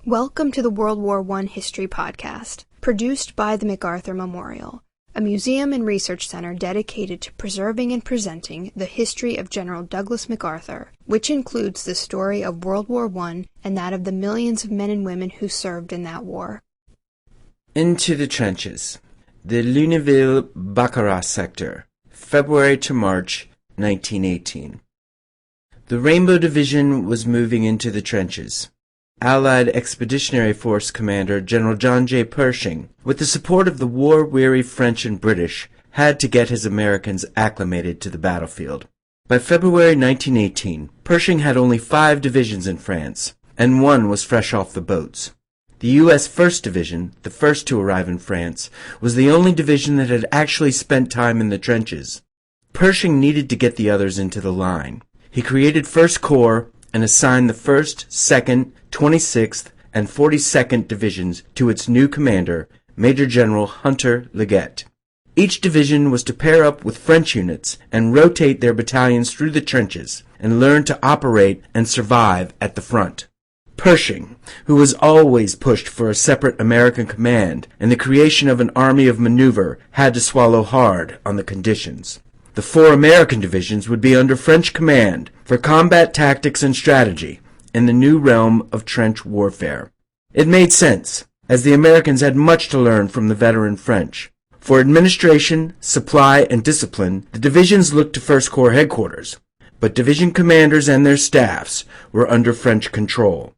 Welcome to the World War I History Podcast, produced by the MacArthur Memorial, a museum and research center dedicated to preserving and presenting the history of General Douglas MacArthur, which includes the story of World War I and that of the millions of men and women who served in that war. Into the trenches. The Luneville Baccarat Sector, February to March 1918. The Rainbow Division was moving into the trenches. Allied Expeditionary Force Commander General John J. Pershing, with the support of the war-weary French and British, had to get his Americans acclimated to the battlefield. By February 1918, Pershing had only 5 divisions in France, and one was fresh off the boats. The U.S. 1st Division, the first to arrive in France, was the only division that had actually spent time in the trenches. Pershing needed to get the others into the line. He created 1st Corps and assigned the 1st, 2nd, 26th, and 42nd Divisions to its new commander, Major General Hunter Leggett. Each division was to pair up with French units and rotate their battalions through the trenches and learn to operate and survive at the front. Pershing, who was always pushed for a separate American command and the creation of an army of maneuver, had to swallow hard on the conditions. The 4 American divisions would be under French command for combat tactics and strategy in the new realm of trench warfare. It made sense, as the Americans had much to learn from the veteran French. For administration, supply, and discipline, the divisions looked to 1st Corps headquarters, but division commanders and their staffs were under French control.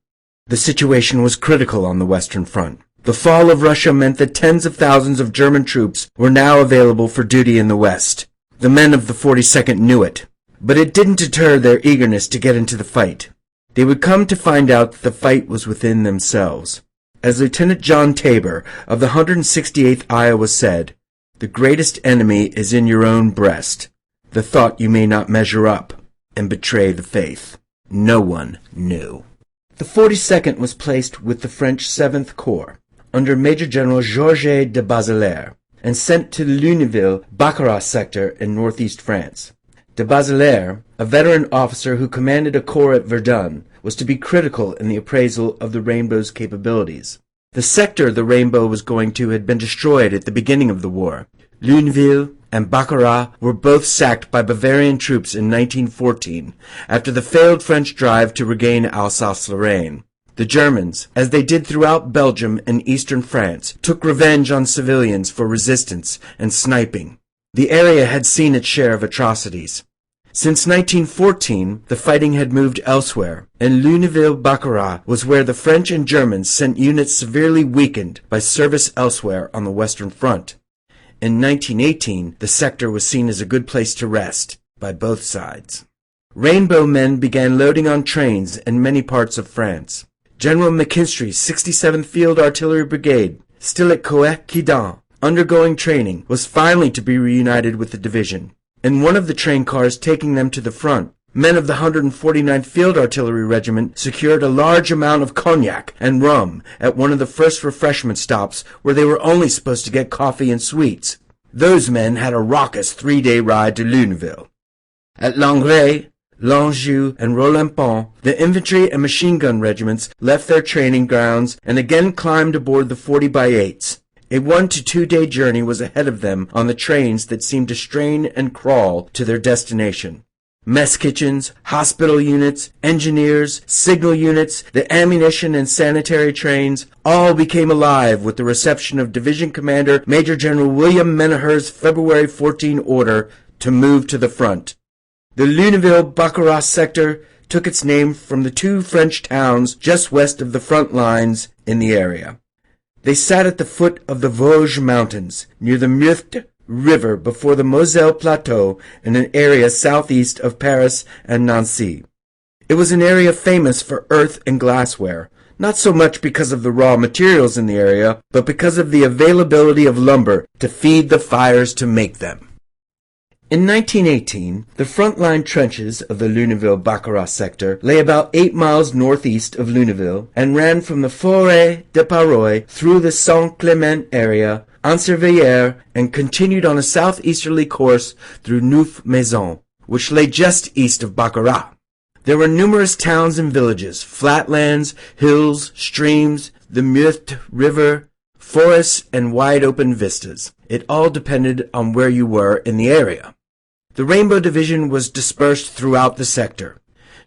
The situation was critical on the Western Front. The fall of Russia meant that tens of thousands of German troops were now available for duty in the West. The men of the 42nd knew it, but it didn't deter their eagerness to get into the fight. They would come to find out that the fight was within themselves. As Lieutenant John Tabor of the 168th Iowa said, "The greatest enemy is in your own breast, the thought you may not measure up and betray the faith." No one knew. The 42nd was placed with the French 7th Corps, under Major General Georges de Bazeilles, and sent to the Luneville Baccarat Sector in northeast France. De Bazeilles, a veteran officer who commanded a corps at Verdun, was to be critical in the appraisal of the Rainbow's capabilities. The sector the Rainbow was going to had been destroyed at the beginning of the war. Luneville and Baccarat were both sacked by Bavarian troops in 1914 after the failed French drive to regain Alsace-Lorraine. The Germans, as they did throughout Belgium and eastern France, took revenge on civilians for resistance and sniping. The area had seen its share of atrocities. Since 1914, the fighting had moved elsewhere, and Luneville Baccarat was where the French and Germans sent units severely weakened by service elsewhere on the Western Front. In 1918, the sector was seen as a good place to rest by both sides. Rainbow men began loading on trains in many parts of France. General McKinstry's 67th Field Artillery Brigade, still at Coët-Quidam, undergoing training, was finally to be reunited with the division. In one of the train cars taking them to the front, men of the 149th Field Artillery Regiment secured a large amount of cognac and rum at one of the first refreshment stops where they were only supposed to get coffee and sweets. Those men had a raucous 3-day ride to Luneville. At Langres, L'Anjou, and Rollempont, the infantry and machine gun regiments left their training grounds and again climbed aboard the 40x8s. A 1 to 2 day journey was ahead of them on the trains that seemed to strain and crawl to their destination. Mess kitchens, hospital units, engineers, signal units, the ammunition and sanitary trains all became alive with the reception of Division Commander Major General William Menaher's February 14 order to move to the front. The Luneville Baccarat Sector took its name from the 2 French towns just west of the front lines in the area. They sat at the foot of the Vosges Mountains, near the Meurthe River before the Moselle Plateau in an area southeast of Paris and Nancy. It was an area famous for earth and glassware, not so much because of the raw materials in the area, but because of the availability of lumber to feed the fires to make them. In 1918, the front-line trenches of the Luneville Baccarat sector lay about 8 miles northeast of Luneville and ran from the Forêt de Paroy through the Saint-Clement area, Ancervillers, and continued on a southeasterly course through Neuf-Maisons, which lay just east of Baccarat. There were numerous towns and villages, flatlands, hills, streams, the Meurthe River, forests, and wide open vistas. It all depended on where you were in the area. The Rainbow Division was dispersed throughout the sector.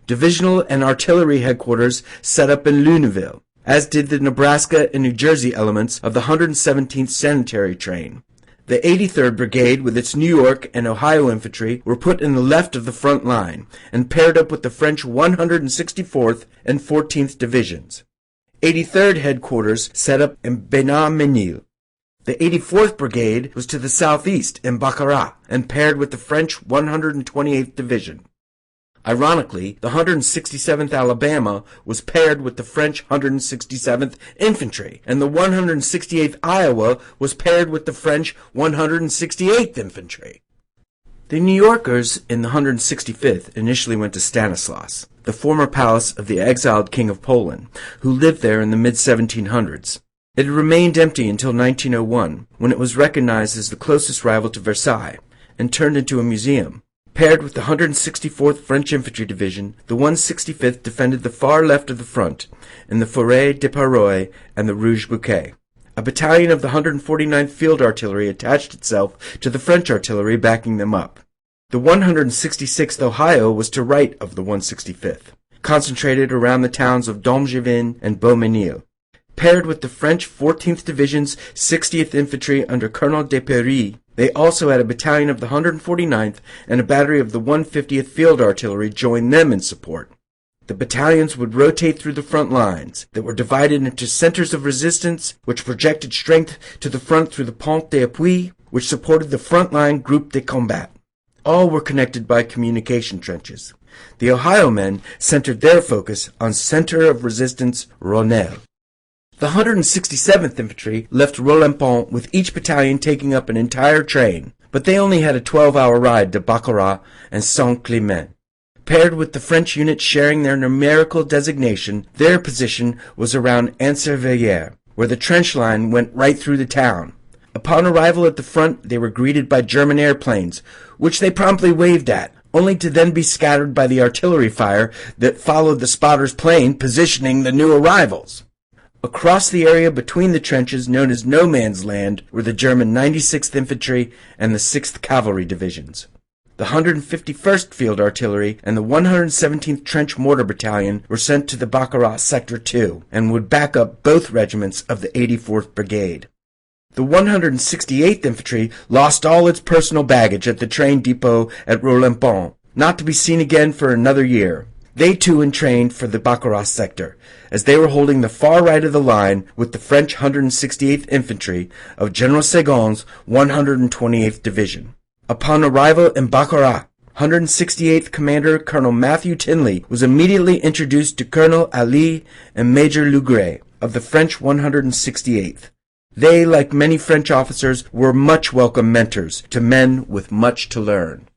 Divisional and artillery headquarters set up in Luneville, as did the Nebraska and New Jersey elements of the 117th Sanitary Train. The 83rd Brigade, with its New York and Ohio infantry, were put in the left of the front line and paired up with the French 164th and 14th Divisions. 83rd headquarters set up in Bénin-Menil. The 84th Brigade was to the southeast in Baccarat and paired with the French 128th Division. Ironically, the 167th Alabama was paired with the French 167th Infantry, and the 168th Iowa was paired with the French 168th Infantry. The New Yorkers in the 165th initially went to Stanislaus, the former palace of the exiled King of Poland, who lived there in the mid-1700s. It had remained empty until 1901, when it was recognized as the closest rival to Versailles, and turned into a museum. Paired with the 164th French Infantry Division, the 165th defended the far left of the front, in the Forêt de Paroy and the Rouge Bouquet. A battalion of the 149th Field Artillery attached itself to the French artillery backing them up. The 166th Ohio was to right of the 165th, concentrated around the towns of Domjevin and Beaumesnil. Paired with the French 14th Division's 60th Infantry under Colonel de Péry, they also had a battalion of the 149th and a battery of the 150th Field Artillery join them in support. The battalions would rotate through the front lines that were divided into centers of resistance, which projected strength to the front through the Pont d'Appui, which supported the front-line groupe de combat. All were connected by communication trenches. The Ohio men centered their focus on center of resistance Rosnel. The 167th Infantry left Rollempont with each battalion taking up an entire train, but they only had a 12-hour ride to Baccarat and Saint-Clement. Paired with the French units sharing their numerical designation, their position was around Ancervillers, where the trench line went right through the town. Upon arrival at the front, they were greeted by German airplanes, which they promptly waved at, only to then be scattered by the artillery fire that followed the spotter's plane positioning the new arrivals. Across the area between the trenches known as No Man's Land were the German 96th Infantry and the 6th Cavalry Divisions. The 151st Field Artillery and the 117th Trench Mortar Battalion were sent to the Baccarat Sector 2 and would back up both regiments of the 84th Brigade. The 168th Infantry lost all its personal baggage at the train depot at Rollempont, not to be seen again for another year. They too entrained for the Baccarat sector, as they were holding the far right of the line with the French 168th Infantry of General Segon's 128th Division. Upon arrival in Baccarat, 168th Commander Colonel Matthew Tinley was immediately introduced to Colonel Ali and Major Lugret of the French 168th. They, like many French officers, were much welcome mentors to men with much to learn.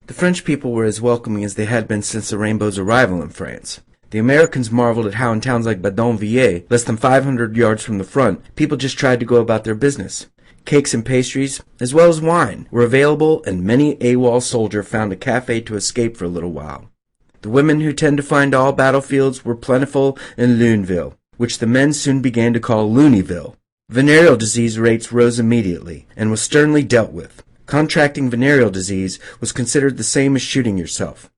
The French people were as welcoming as they had been since the Rainbow's arrival in France. The Americans marveled at how in towns like Badonviller, less than 500 yards from the front, people just tried to go about their business. Cakes and pastries, as well as wine, were available, and many AWOL soldier found a cafe to escape for a little while. The women who tend to find all battlefields were plentiful in Luneville, which the men soon began to call Luneville. Venereal disease rates rose immediately, and was sternly dealt with. Contracting venereal disease was considered the same as shooting yourself.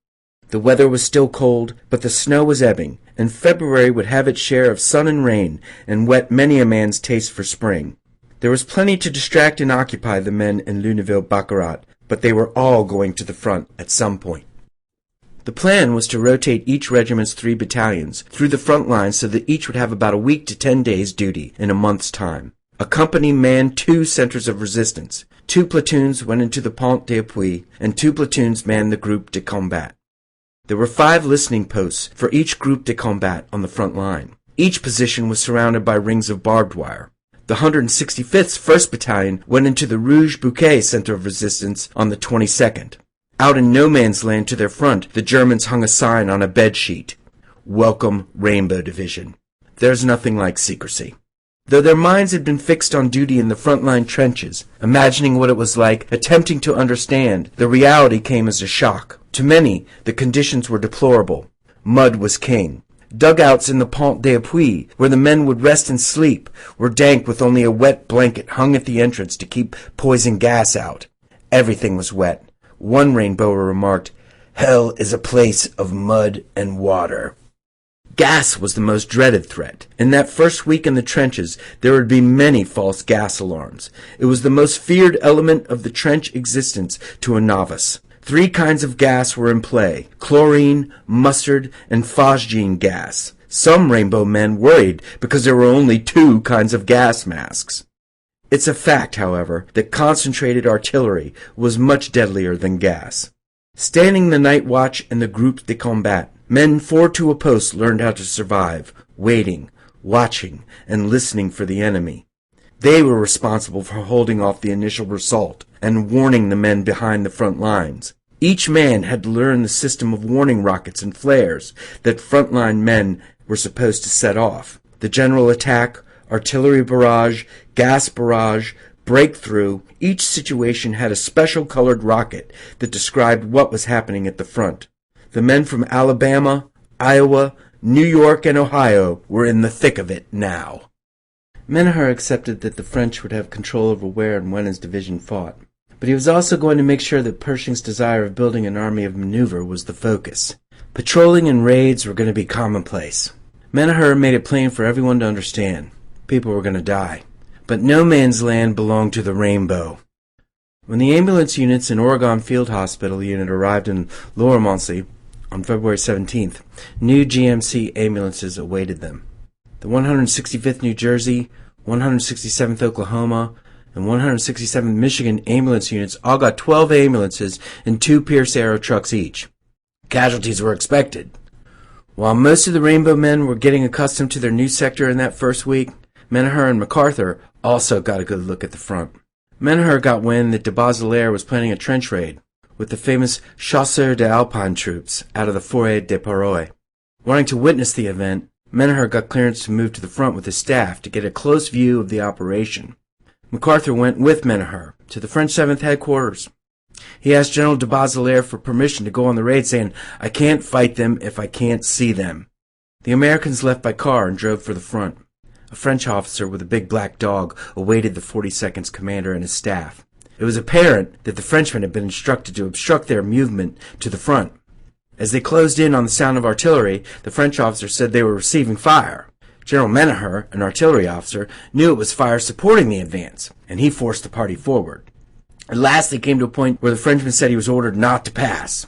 The weather was still cold, but the snow was ebbing, and February would have its share of sun and rain, and whet many a man's taste for spring. There was plenty to distract and occupy the men in Luneville Baccarat, but they were all going to the front at some point. The plan was to rotate each regiment's 3 battalions through the front line so that each would have about a week to 10 days duty in a month's time. A company manned 2 centers of resistance. 2 platoons went into the Pont d'Appui, and 2 platoons manned the groupe de combat. There were 5 listening posts for each groupe de combat on the front line. Each position was surrounded by rings of barbed wire. The 165th's 1st Battalion went into the Rouge Bouquet center of resistance on the 22nd. Out in no man's land to their front, the Germans hung a sign on a bed sheet. Welcome, Rainbow Division. There's nothing like secrecy. Though their minds had been fixed on duty in the front-line trenches, imagining what it was like, attempting to understand, the reality came as a shock. To many, the conditions were deplorable. Mud was king. Dugouts in the Pont d'Appui, where the men would rest and sleep, were dank with only a wet blanket hung at the entrance to keep poison gas out. Everything was wet. One rainbower remarked, "Hell is a place of mud and water." Gas was the most dreaded threat. In that first week in the trenches, there would be many false gas alarms. It was the most feared element of the trench existence to a novice. 3 kinds of gas were in play: chlorine, mustard, and phosgene gas. Some rainbow men worried because there were only 2 kinds of gas masks. It's a fact, however, that concentrated artillery was much deadlier than gas. Standing the night watch in the groupes de combat, men 4 to a post learned how to survive, waiting, watching, and listening for the enemy. They were responsible for holding off the initial assault and warning the men behind the front lines. Each man had to learn the system of warning rockets and flares that frontline men were supposed to set off. The general attack, artillery barrage, gas barrage, breakthrough, each situation had a special colored rocket that described what was happening at the front. The men from Alabama, Iowa, New York, and Ohio were in the thick of it now. Menaher accepted that the French would have control over where and when his division fought, but he was also going to make sure that Pershing's desire of building an army of maneuver was the focus. Patrolling and raids were going to be commonplace. Menaher made it plain for everyone to understand. People were going to die. But no man's land belonged to the Rainbow. When the ambulance units in Oregon Field Hospital unit arrived in Lower-Monsey on February 17th, new GMC ambulances awaited them. The 165th New Jersey, 167th Oklahoma, and 167th Michigan ambulance units all got 12 ambulances and 2 Pierce Arrow trucks each. Casualties were expected. While most of the Rainbow men were getting accustomed to their new sector in that first week, Menaher and MacArthur also got a good look at the front. Menaher got wind that de Baudelaire was planning a trench raid with the famous Chasseurs d'Alpine troops out of the Forêt de Paroy. Wanting to witness the event, Menaher got clearance to move to the front with his staff to get a close view of the operation. MacArthur went with Menaher to the French 7th headquarters. He asked General de Baudelaire for permission to go on the raid, saying, "I can't fight them if I can't see them." The Americans left by car and drove for the front. A French officer with a big black dog awaited the 42nd's commander and his staff. It was apparent that the Frenchmen had been instructed to obstruct their movement to the front. As they closed in on the sound of artillery, the French officer said they were receiving fire. General Menaher, an artillery officer, knew it was fire supporting the advance, and he forced the party forward. At last they came to a point where the Frenchman said he was ordered not to pass.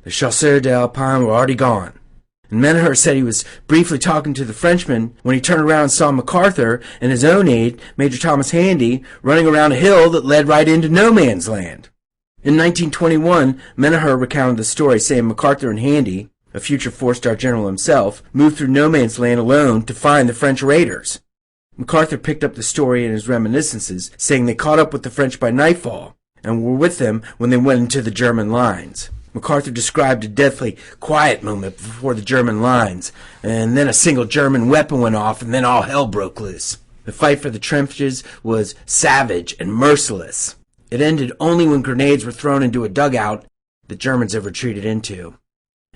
The Chasseurs d'Alpine were already gone. And Menaher said he was briefly talking to the Frenchman when he turned around and saw MacArthur and his own aide, Major Thomas Handy, running around a hill that led right into no man's land. In 1921, Menaher recounted the story, saying MacArthur and Handy, a future four-star general himself, moved through no man's land alone to find the French raiders. MacArthur picked up the story in his reminiscences, saying they caught up with the French by nightfall and were with them when they went into the German lines. MacArthur described a deathly quiet moment before the German lines, and then a single German weapon went off, and then all hell broke loose. The fight for the trenches was savage and merciless. It ended only when grenades were thrown into a dugout the Germans had retreated into.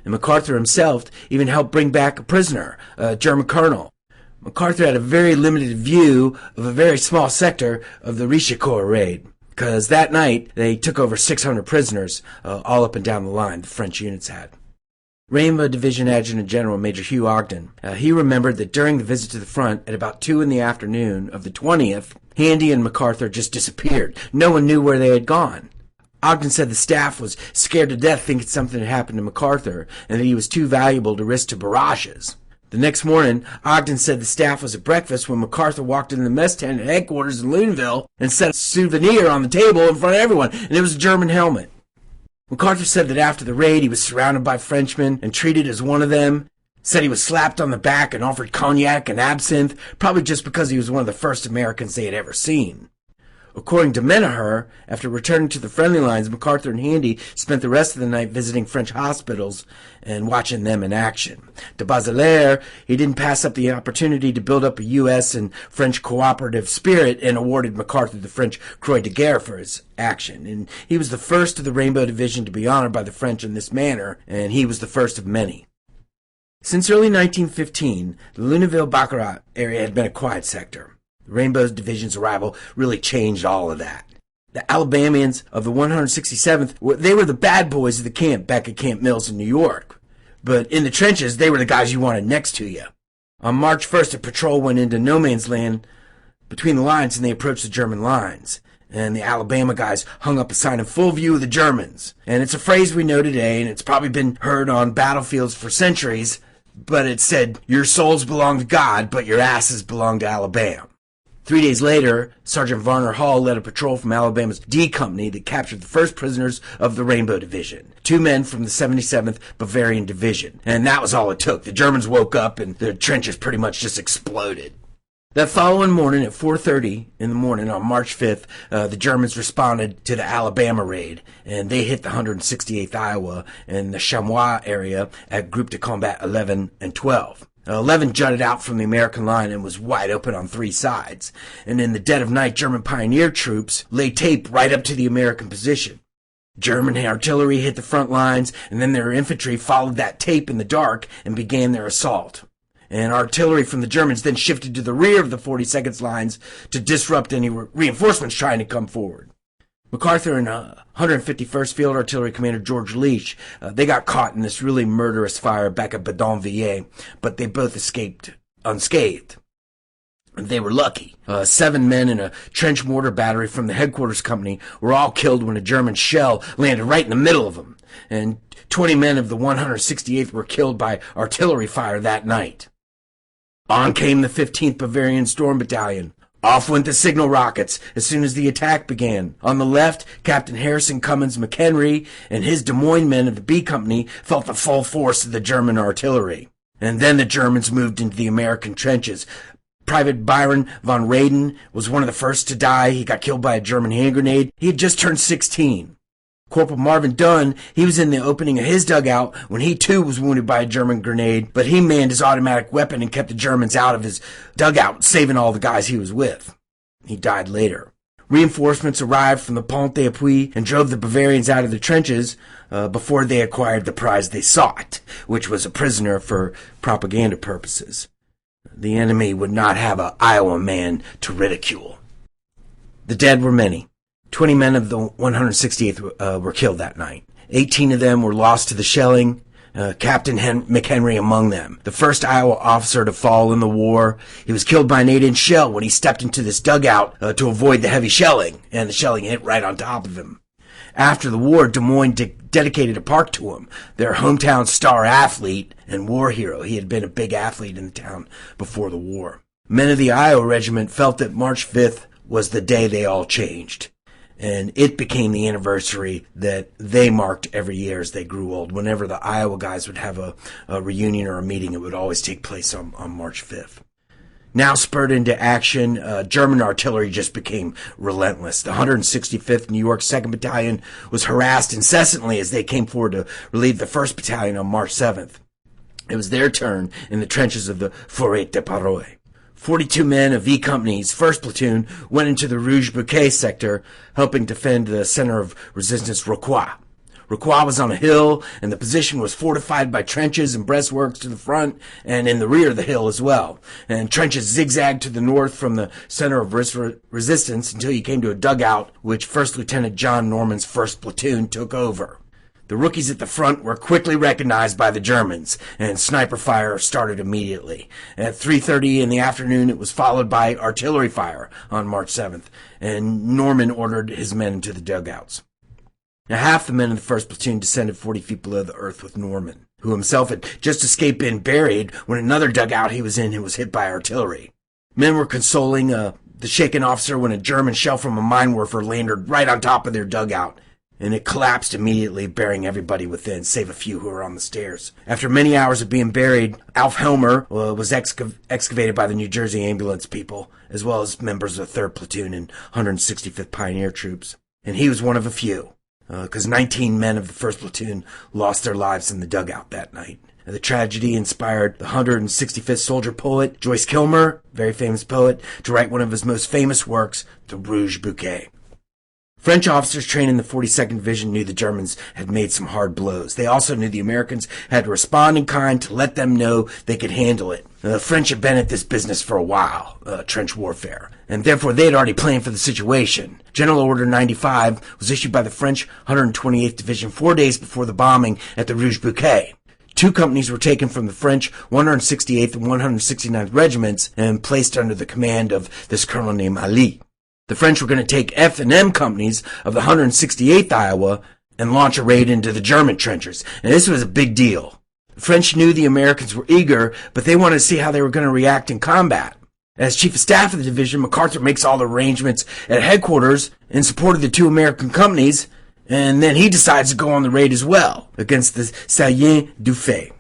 And MacArthur himself even helped bring back a prisoner, a German colonel. MacArthur had a very limited view of a very small sector of the Richecourt raid, because that night they took over 600 prisoners all up and down the line the French units had. Rainbow Division Adjutant General Major Hugh Ogden, he remembered that during the visit to the front at about 2 in the afternoon of the 20th, Handy and MacArthur just disappeared. No one knew where they had gone. Ogden said the staff was scared to death thinking something had happened to MacArthur and that he was too valuable to risk to barrages. The next morning, Ogden said the staff was at breakfast when MacArthur walked into the mess tent at headquarters in Luneville and set a souvenir on the table in front of everyone, and it was a German helmet. MacArthur said that after the raid he was surrounded by Frenchmen and treated as one of them, said he was slapped on the back and offered cognac and absinthe, probably just because he was one of the first Americans they had ever seen. According to Menaher, after returning to the friendly lines, MacArthur and Handy spent the rest of the night visiting French hospitals and watching them in action. De Bazelare, he didn't pass up the opportunity to build up a U.S. and French cooperative spirit and awarded MacArthur the French Croix de Guerre for his action. And he was the first of the Rainbow Division to be honored by the French in this manner, and he was the first of many. Since early 1915, the Luneville Baccarat area had been a quiet sector. The Rainbow Division's arrival really changed all of that. The Alabamians of the 167th, they were the bad boys of the camp back at Camp Mills in New York. But in the trenches, they were the guys you wanted next to you. On March 1st, a patrol went into no man's land between the lines and they approached the German lines. And the Alabama guys hung up a sign in full view of the Germans. And it's a phrase we know today, and it's probably been heard on battlefields for centuries, but it said, "Your souls belong to God, but your asses belong to Alabama." 3 days later, Sergeant Varner Hall led a patrol from Alabama's D Company that captured the first prisoners of the Rainbow Division, 2 men from the 77th Bavarian Division. And that was all it took. The Germans woke up and the trenches pretty much just exploded. That following morning at 4:30 in the morning on March 5th, the Germans responded to the Alabama raid, and they hit the 168th Iowa and the Chamois area at Group de Combat 11 and 12. 11 jutted out from the American line and was wide open on 3 sides. And in the dead of night, German pioneer troops laid tape right up to the American position. German artillery hit the front lines, and then their infantry followed that tape in the dark and began their assault. And artillery from the Germans then shifted to the rear of the 42nd lines to disrupt any reinforcements trying to come forward. MacArthur and 151st Field Artillery Commander George Leach, they got caught in this really murderous fire back at Bedonville, but they both escaped unscathed. They were lucky. 7 men in a trench mortar battery from the headquarters company were all killed when a German shell landed right in the middle of them. And 20 men of the 168th were killed by artillery fire that night. On came the 15th Bavarian Storm Battalion. Off went the signal rockets as soon as the attack began. On the left, Captain Harrison Cummins McHenry and his Des Moines men of the B Company felt the full force of the German artillery. And then the Germans moved into the American trenches. Private Byron von Raden was one of the first to die. He got killed by a German hand grenade. He had just turned 16. Corporal Marvin Dunn, he was in the opening of his dugout when he too was wounded by a German grenade, but he manned his automatic weapon and kept the Germans out of his dugout, saving all the guys he was with. He died later. Reinforcements arrived from the Pont d'Appui and drove the Bavarians out of the trenches before they acquired the prize they sought, which was a prisoner for propaganda purposes. The enemy would not have an Iowa man to ridicule. The dead were many. 20 men of the 168th were killed that night. 18 of them were lost to the shelling, Captain McHenry among them. The first Iowa officer to fall in the war. He was killed by an 8-inch shell when he stepped into this dugout to avoid the heavy shelling, and the shelling hit right on top of him. After the war, Des Moines dedicated a park to him, their hometown star athlete and war hero. He had been a big athlete in the town before the war. Men of the Iowa Regiment felt that March 5th was the day they all changed. And it became the anniversary that they marked every year as they grew old. Whenever the Iowa guys would have a reunion or a meeting, it would always take place on March 5th. Now spurred into action, German artillery just became relentless. The 165th New York 2nd Battalion was harassed incessantly as they came forward to relieve the 1st Battalion on March 7th. It was their turn in the trenches of the Forêt de Paroy. 42 men of V Company's 1st Platoon went into the Rouge Bouquet sector, helping defend the center of resistance Rocroi. Rocroi was on a hill, and the position was fortified by trenches and breastworks to the front and in the rear of the hill as well. And trenches zigzagged to the north from the center of resistance until you came to a dugout, which 1st Lieutenant John Norman's 1st Platoon took over. The rookies at the front were quickly recognized by the Germans, and sniper fire started immediately. At 3:30 in the afternoon, it was followed by artillery fire on March 7th, and Norman ordered his men into the dugouts. Now, half the men of the 1st Platoon descended 40 feet below the earth with Norman, who himself had just escaped being buried when another dugout he was in was hit by artillery. Men were consoling the shaken officer when a German shell from a mine werfer landed right on top of their dugout. and it collapsed immediately, burying everybody within, save a few who were on the stairs. After many hours of being buried, Alf Helmer was excavated by the New Jersey ambulance people, as well as members of the 3rd Platoon and 165th Pioneer Troops. And he was one of a few, because 19 men of the 1st Platoon lost their lives in the dugout that night. The tragedy inspired the 165th Soldier poet, Joyce Kilmer, very famous poet, to write one of his most famous works, The Rouge Bouquet. French officers trained in the 42nd Division knew the Germans had made some hard blows. They also knew the Americans had to respond in kind to let them know they could handle it. The French had been at this business for a while, trench warfare, and therefore they had already planned for the situation. General Order 95 was issued by the French 128th Division 4 days before the bombing at the Rouge Bouquet. 2 companies were taken from the French 168th and 169th regiments and placed under the command of this colonel named Ali. The French were going to take F and M companies of the 168th Iowa and launch a raid into the German trenches. And this was a big deal. The French knew the Americans were eager, but they wanted to see how they were going to react in combat. As Chief of Staff of the division, MacArthur makes all the arrangements at headquarters in support of the 2 American companies, and then he decides to go on the raid as well against the Salient du Fay.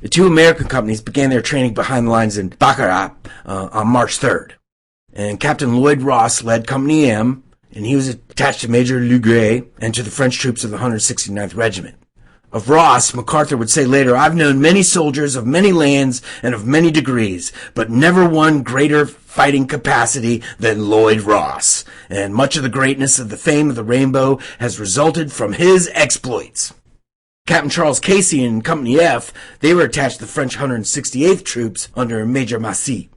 The 2 American companies began their training behind the lines in Baccarat on March 3rd. And Captain Lloyd Ross led Company M, and he was attached to Major Legray and to the French troops of the 169th Regiment. Of Ross, MacArthur would say later, "I've known many soldiers of many lands and of many degrees, but never one greater fighting capacity than Lloyd Ross. And much of the greatness of the fame of the Rainbow has resulted from his exploits." Captain Charles Casey in Company F, they were attached to the French 168th troops under Major Massey.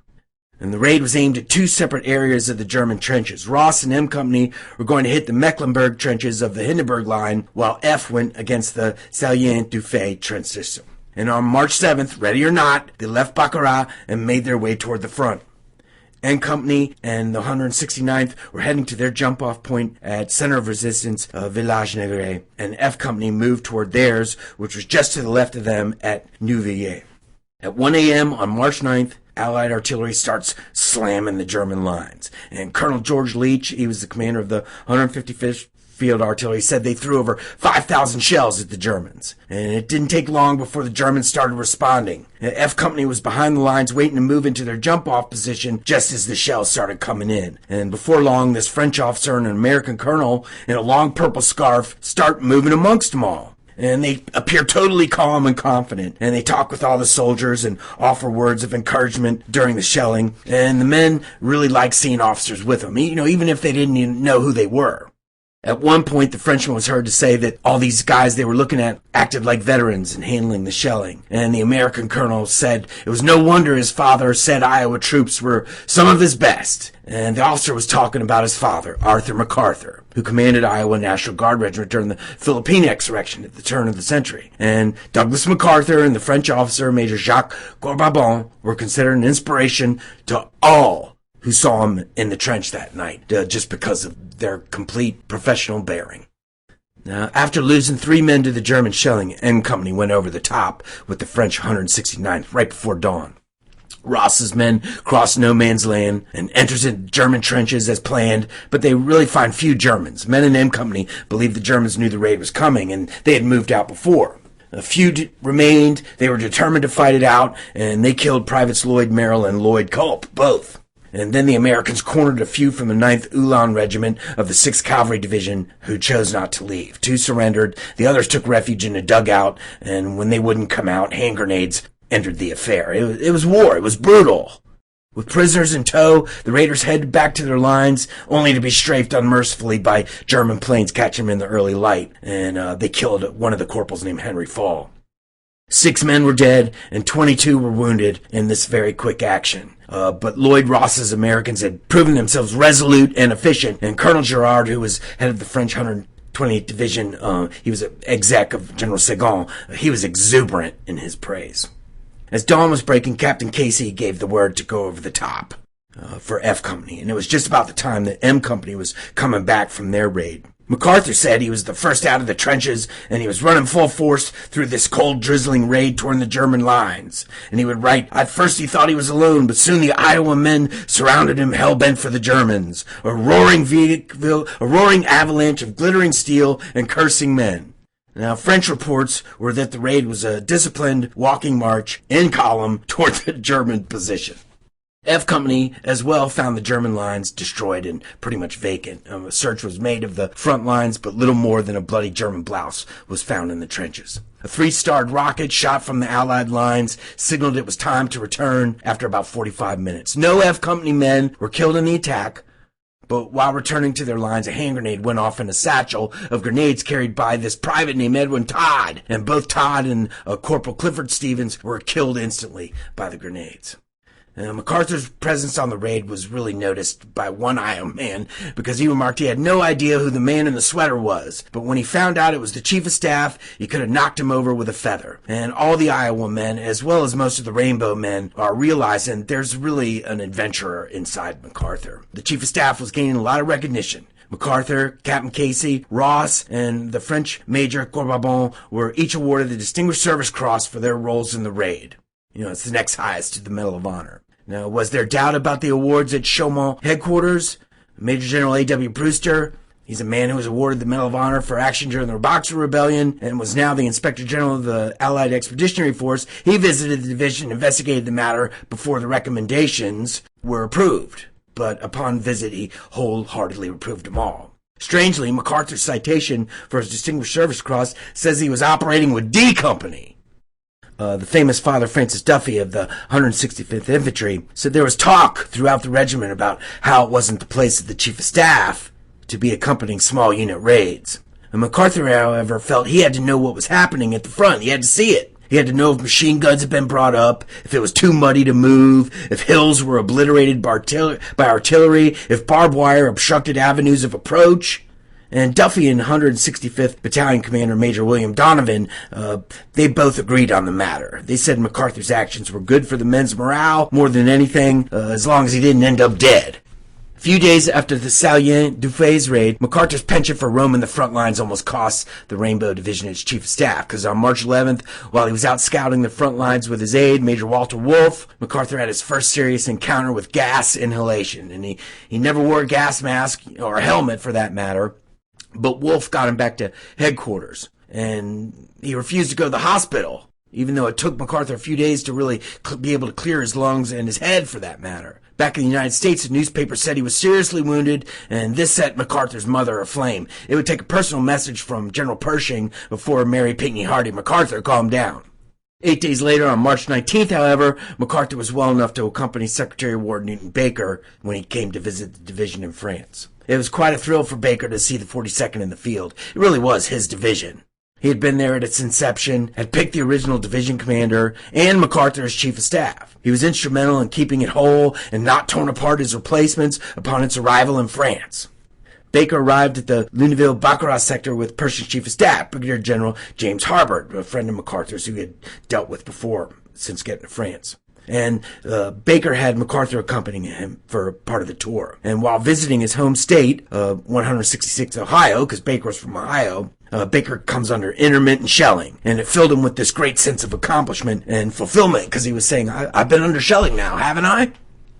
And the raid was aimed at 2 separate areas of the German trenches. Ross and M Company were going to hit the Mecklenburg trenches of the Hindenburg Line, while F went against the Salient du Fay trench system. And on March 7th, ready or not, they left Baccarat and made their way toward the front. N Company and the 169th were heading to their jump-off point at Center of Resistance, Village Negre, and F Company moved toward theirs, which was just to the left of them at Neuvillers. At 1 a.m. on March 9th, Allied artillery starts slamming the German lines. And Colonel George Leach, he was the commander of the 155th Field Artillery, said they threw over 5,000 shells at the Germans. And it didn't take long before the Germans started responding. F Company was behind the lines waiting to move into their jump-off position just as the shells started coming in. And before long, this French officer and an American colonel in a long purple scarf start moving amongst them all. And they appear totally calm and confident. And they talk with all the soldiers and offer words of encouragement during the shelling. And the men really like seeing officers with them, even if they didn't even know who they were. At one point, the Frenchman was heard to say that all these guys they were looking at acted like veterans in handling the shelling. And the American colonel said it was no wonder his father said Iowa troops were some of his best. And the officer was talking about his father, Arthur MacArthur, who commanded Iowa National Guard Regiment during the Philippine insurrection at the turn of the century. And Douglas MacArthur and the French officer, Major Jacques Courbabon, were considered an inspiration to all who saw him in the trench that night, just because of their complete professional bearing. Now, after losing 3 men to the German shelling, N Company went over the top with the French 169th right before dawn. Ross's men cross no man's land and enters into German trenches as planned, but they really find few Germans. Men in M Company believed the Germans knew the raid was coming, and they had moved out before. A few remained. They were determined to fight it out, and they killed Privates Lloyd Merrill and Lloyd Culp, both. And then the Americans cornered a few from the 9th Ulan Regiment of the 6th Cavalry Division who chose not to leave. 2 surrendered, the others took refuge in a dugout, and when they wouldn't come out, hand grenades entered the affair. It was war. It was brutal. With prisoners in tow, the raiders headed back to their lines, only to be strafed unmercifully by German planes catching them in the early light, and they killed one of the corporals named Henry Fall. 6 men were dead, and 22 were wounded in this very quick action. But Lloyd Ross's Americans had proven themselves resolute and efficient, and Colonel Girard, who was head of the French 128th Division, he was an exec of General Segon, he was exuberant in his praise. As dawn was breaking, Captain Casey gave the word to go over the top for F Company, and it was just about the time that M Company was coming back from their raid. MacArthur said he was the first out of the trenches, and he was running full force through this cold, drizzling raid toward the German lines. And he would write, "At first he thought he was alone, but soon the Iowa men surrounded him, hell-bent for the Germans. A roaring avalanche of glittering steel and cursing men." Now, French reports were that the raid was a disciplined walking march in column toward the German position. F Company as well found the German lines destroyed and pretty much vacant. A search was made of the front lines, but little more than a bloody German blouse was found in the trenches. A 3-starred rocket shot from the Allied lines signaled it was time to return after about 45 minutes. No F Company men were killed in the attack, but while returning to their lines, a hand grenade went off in a satchel of grenades carried by this private named Edwin Todd, and both Todd and Corporal Clifford Stevens were killed instantly by the grenades. MacArthur's presence on the raid was really noticed by one Iowa man because he remarked he had no idea who the man in the sweater was, but when he found out it was the chief of staff, he could have knocked him over with a feather. And all the Iowa men, as well as most of the Rainbow men, are realizing there's really an adventurer inside MacArthur. The chief of staff was gaining a lot of recognition. MacArthur, Captain Casey, Ross, and the French Major Corbabon were each awarded the Distinguished Service Cross for their roles in the raid. It's the next highest to the Medal of Honor. Now, was there doubt about the awards at Chaumont headquarters? Major General A.W. Brewster, he's a man who was awarded the Medal of Honor for action during the Boxer Rebellion and was now the Inspector General of the Allied Expeditionary Force. He visited the division and investigated the matter before the recommendations were approved. But upon visit, he wholeheartedly approved them all. Strangely, MacArthur's citation for his Distinguished Service Cross says he was operating with D Company. The famous Father Francis Duffy of the 165th Infantry said there was talk throughout the regiment about how it wasn't the place of the Chief of Staff to be accompanying small unit raids. And MacArthur, however, felt he had to know what was happening at the front. He had to see it. He had to know if machine guns had been brought up, if it was too muddy to move, if hills were obliterated by artillery, if barbed wire obstructed avenues of approach. And Duffy and 165th Battalion Commander Major William Donovan, they both agreed on the matter. They said MacArthur's actions were good for the men's morale more than anything, as long as he didn't end up dead. A few days after the Salient-Dufay's raid, MacArthur's penchant for roaming the front lines almost cost the Rainbow Division its chief of staff, because on March 11th, while he was out scouting the front lines with his aide, Major Walter Wolfe, MacArthur had his first serious encounter with gas inhalation, and he never wore a gas mask, or a helmet for that matter. But Wolfe got him back to headquarters, and he refused to go to the hospital, even though it took MacArthur a few days to really be able to clear his lungs and his head, for that matter. Back in the United States, the newspaper said he was seriously wounded, and this set MacArthur's mother aflame. It would take a personal message from General Pershing before Mary Pinckney Hardy MacArthur calmed down. 8 days later, on March 19th, however, MacArthur was well enough to accompany Secretary of War Newton Baker when he came to visit the division in France. It was quite a thrill for Baker to see the 42nd in the field. It really was his division. He had been there at its inception, had picked the original division commander, and MacArthur as chief of staff. He was instrumental in keeping it whole and not torn apart as replacements upon its arrival in France. Baker arrived at the Luneville Baccarat Sector with Pershing's chief of staff, Brigadier General James Harbord, a friend of MacArthur's who he had dealt with before since getting to France. And Baker had MacArthur accompanying him for part of the tour. And while visiting his home state, 166 Ohio, because Baker was from Ohio, Baker comes under intermittent shelling. And it filled him with this great sense of accomplishment and fulfillment, because he was saying, I've been under shelling now, haven't I?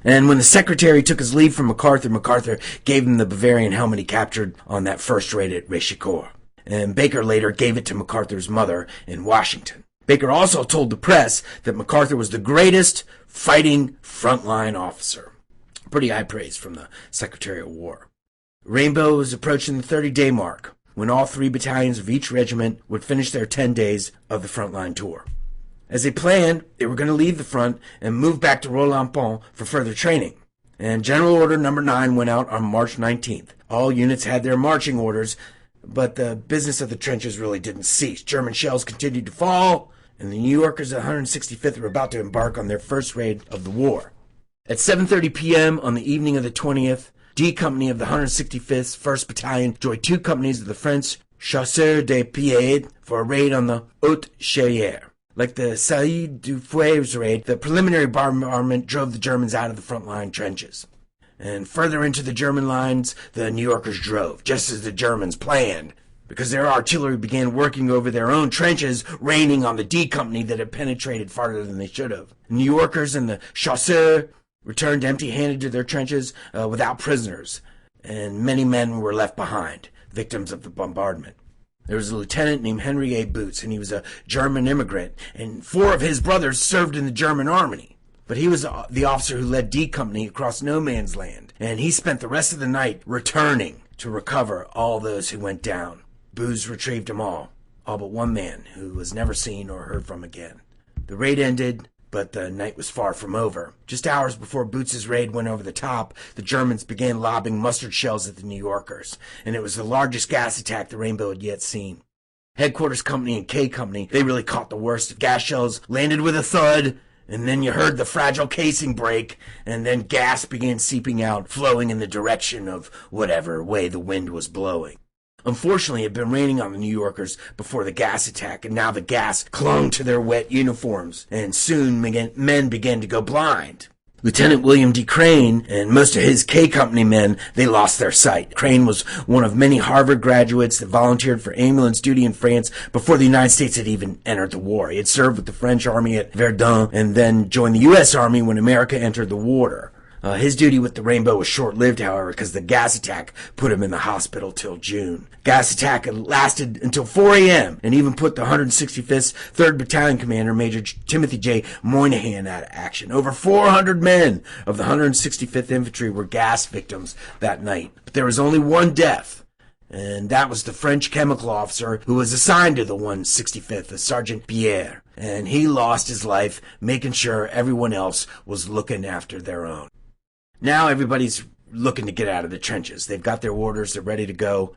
And when the secretary took his leave from MacArthur, MacArthur gave him the Bavarian helmet he captured on that first raid at Rechicourt. And Baker later gave it to MacArthur's mother in Washington. Baker also told the press that MacArthur was the greatest fighting frontline officer. Pretty high praise from the Secretary of War. Rainbow was approaching the 30-day mark, when all 3 battalions of each regiment would finish their 10 days of the frontline tour. As they planned, they were going to leave the front and move back to Roland-Pont for further training. And General Order No. 9 went out on March 19th. All units had their marching orders, but the business of the trenches really didn't cease. German shells continued to fall, and the New Yorkers at 165th were about to embark on their first raid of the war. At 7:30 p.m. on the evening of the 20th, D Company of the 165th 1st Battalion joined 2 companies of the French Chasseurs des Pieds for a raid on the Haute Cherrière. Like the Salient-Dufay's raid, the preliminary bombardment drove the Germans out of the front line trenches. And further into the German lines, the New Yorkers drove, just as the Germans planned, because their artillery began working over their own trenches, raining on the D Company that had penetrated farther than they should have. New Yorkers and the chasseurs returned empty-handed to their trenches without prisoners, and many men were left behind, victims of the bombardment. There was a lieutenant named Henry A. Boots, and he was a German immigrant, and 4 of his brothers served in the German army. But he was the officer who led D Company across no man's land, and he spent the rest of the night returning to recover all those who went down. Boots retrieved them all but one man who was never seen or heard from again. The raid ended, but the night was far from over. Just hours before Boots's raid went over the top, the Germans began lobbing mustard shells at the New Yorkers, and it was the largest gas attack the Rainbow had yet seen. Headquarters Company and K Company, they really caught the worst. The gas shells landed with a thud, and then you heard the fragile casing break, and then gas began seeping out, flowing in the direction of whatever way the wind was blowing. Unfortunately, it had been raining on the New Yorkers before the gas attack, and now the gas clung to their wet uniforms, and soon men began to go blind. Lieutenant William D. Crane and most of his K Company men, they lost their sight. Crane was one of many Harvard graduates that volunteered for ambulance duty in France before the United States had even entered the war. He had served with the French army at Verdun and then joined the U.S. Army when America entered the war. His duty with the Rainbow was short-lived, however, because the gas attack put him in the hospital till June. Gas attack had lasted until 4 a.m. and even put the 165th 3rd Battalion Commander, Major Timothy J. Moynihan, out of action. Over 400 men of the 165th Infantry were gas victims that night. But there was only one death, and that was the French chemical officer who was assigned to the 165th, Sergeant Pierre. And he lost his life making sure everyone else was looking after their own. Now everybody's looking to get out of the trenches. They've got their orders. They're ready to go.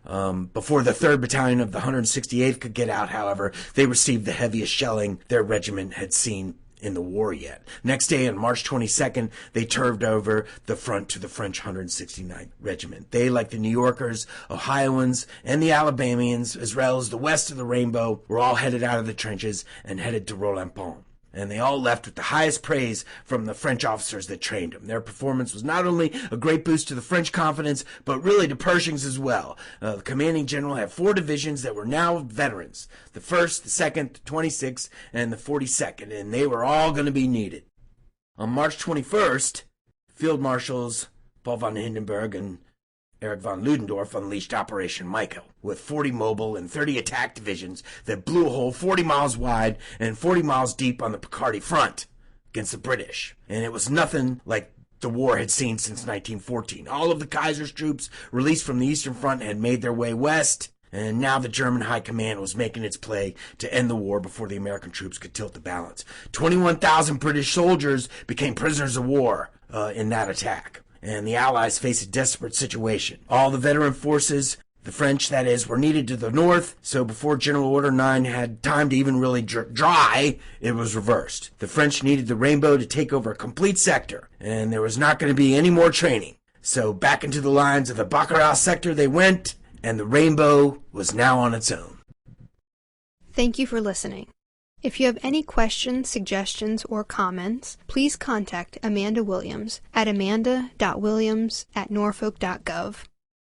Before the 3rd Battalion of the 168th could get out, however, they received the heaviest shelling their regiment had seen in the war yet. Next day, on March 22nd, they turned over the front to the French 169th Regiment. They, like the New Yorkers, Ohioans, and the Alabamians, as well as the west of the Rainbow, were all headed out of the trenches and headed to Roland-Pont. And they all left with the highest praise from the French officers that trained them. Their performance was not only a great boost to the French confidence, but really to Pershing's as well. The commanding general had 4 divisions that were now veterans. The 1st, the 2nd, the 26th, and the 42nd, and they were all going to be needed. On March 21st, Field Marshals Paul von Hindenburg and Erich von Ludendorff unleashed Operation Michael, with 40 mobile and 30 attack divisions that blew a hole 40 miles wide and 40 miles deep on the Picardy front against the British. And it was nothing like the war had seen since 1914. All of the Kaiser's troops released from the Eastern Front had made their way west, and now the German High Command was making its play to end the war before the American troops could tilt the balance. 21,000 British soldiers became prisoners of war in that attack. And the Allies faced a desperate situation. All the veteran forces, the French that is, were needed to the north, so before General Order 9 had time to even really dry, it was reversed. The French needed the Rainbow to take over a complete sector, and there was not going to be any more training. So back into the lines of the Baccarat Sector they went, and the Rainbow was now on its own. Thank you for listening. If you have any questions, suggestions, or comments, please contact Amanda Williams at amanda.williams@norfolk.gov.